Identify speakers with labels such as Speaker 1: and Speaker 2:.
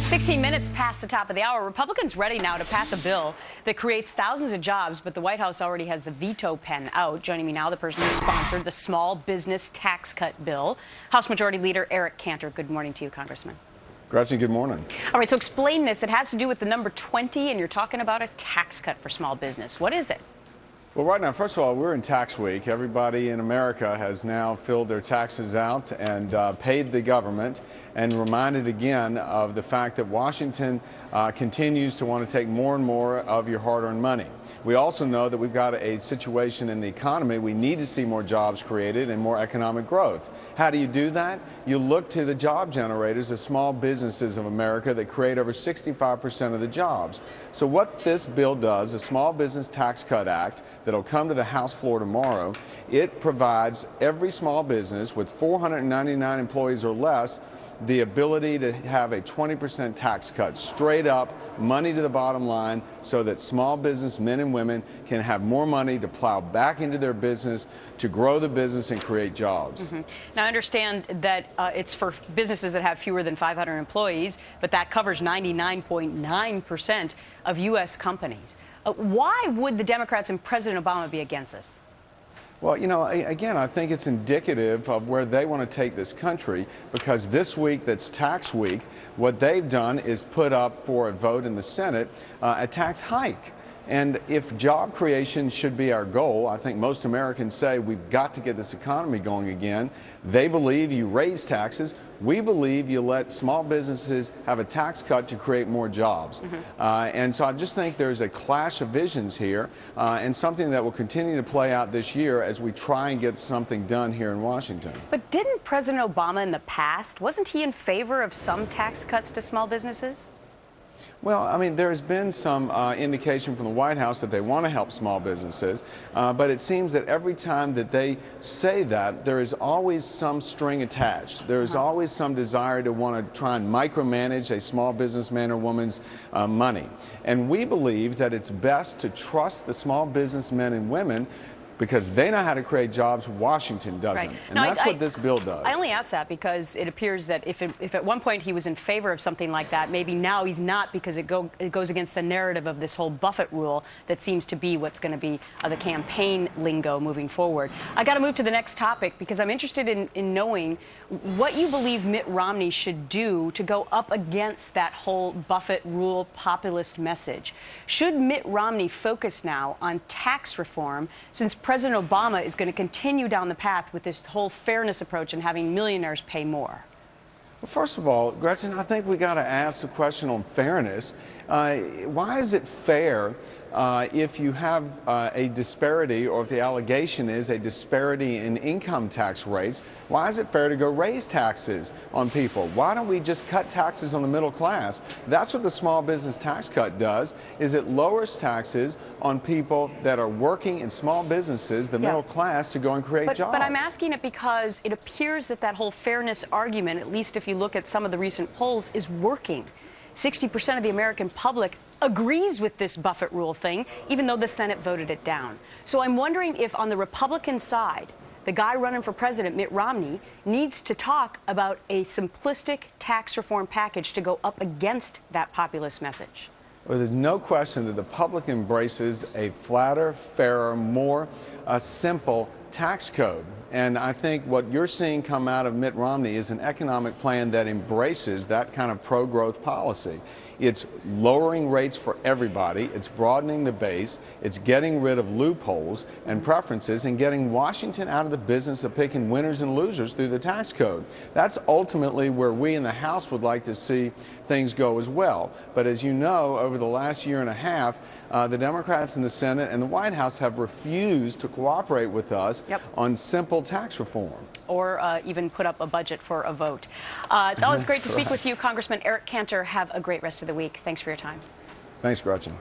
Speaker 1: 16 minutes past the top of the hour. Republicans ready now to pass a bill that creates thousands of jobs, but the White House already has the veto pen out. Joining me now, the person who sponsored the small business tax cut bill, House Majority Leader Eric Cantor. Good morning to you, Congressman.
Speaker 2: Gretchen, good morning.
Speaker 1: All right, so explain this. It has to do with the number 20, and you're talking about a tax cut for small business. What is it?
Speaker 2: Well, right now, first of all, we're in tax week. Everybody in America has now filled their taxes out and paid the government, and reminded again of the fact that Washington continues to want to take more and more of your hard-earned money. We also know that we've got a situation in the economy. We need to see more jobs created and more economic growth. How do you do that? You look to the job generators, the small businesses of America that create over 65% of the jobs. So what this bill does, the Small Business Tax Cut Act, that'll come to the House floor tomorrow, it provides every small business with 499 employees or less the ability to have a 20% tax cut, straight up, money to the bottom line, so that small business men and women can have more money to plow back into their business, to grow the business and create jobs.
Speaker 1: Now, I understand that it's for businesses that have fewer than 500 employees, but that covers 99.9% of U.S. companies. Why would the Democrats and President Obama be against this?
Speaker 2: Well, you know, again, I think it's indicative of where they want to take this country, because this week that's tax week, what they've done is put up for a vote in the Senate a tax hike. And if job creation should be our goal, I think most Americans say we've got to get this economy going again. They believe you raise taxes. We believe you let small businesses have a tax cut to create more jobs. And so I just think there's a clash of visions here, and something that will continue to play out this year as we try and get something done here in Washington.
Speaker 1: But didn't President Obama in the past, wasn't he in favor of some tax cuts to small businesses?
Speaker 2: Well, I mean, there's been some indication from the White House that they want to help small businesses, but it seems that every time that they say that, there is always some string attached. There is always some desire to want to try and micromanage a small businessman or woman's money. And we believe that it's best to trust the small businessmen and women, because they know how to create jobs. Washington doesn't.
Speaker 1: Right.
Speaker 2: And
Speaker 1: now,
Speaker 2: that's what this bill does.
Speaker 1: I only ask that because it appears that if at one point he was in favor of something like that, maybe now he's not, because it goes against the narrative of this whole Buffett rule that seems to be what's going to be the campaign lingo moving forward. I got to move to the next topic, because I'm interested in knowing what you believe Mitt Romney should do to go up against that whole Buffett rule populist message. Should Mitt Romney focus now on tax reform, since President Obama is going to continue down the path with this whole fairness approach and having millionaires pay more?
Speaker 2: Well, first of all, Gretchen, I think we got to ask the question on fairness. Why is it fair if you have a disparity, or if the allegation is a disparity in income tax rates? Why is it fair to go raise taxes on people? Why don't we just cut taxes on the middle class? That's what the small business tax cut does, is it lowers taxes on people that are working in small businesses, the middle class, to go and create jobs.
Speaker 1: But I'm asking it because it appears that that whole fairness argument, at least if you look at some of the recent polls, is working. 60% of the American public agrees with this Buffett rule thing, even though the Senate voted it down. So I'm wondering if on the Republican side, the guy running for president, Mitt Romney, needs to talk about a simplistic tax reform package to go up against that populist message.
Speaker 2: Well, there's no question that the public embraces a flatter, fairer, more simple tax code. And I think what you're seeing come out of Mitt Romney is an economic plan that embraces that kind of pro-growth policy. It's lowering rates for everybody, it's broadening the base, it's getting rid of loopholes and preferences, and getting Washington out of the business of picking winners and losers through the tax code. That's ultimately where we in the House would like to see things go as well. But as you know, over the last year and a half, the Democrats in the Senate and the White House have refused to cooperate with us on simple tax reform.
Speaker 1: Or even put up a budget for a vote. It's always great to speak with you, Congressman Eric Cantor. Have a great rest of the week. Thanks for your time.
Speaker 2: Thanks, Gretchen.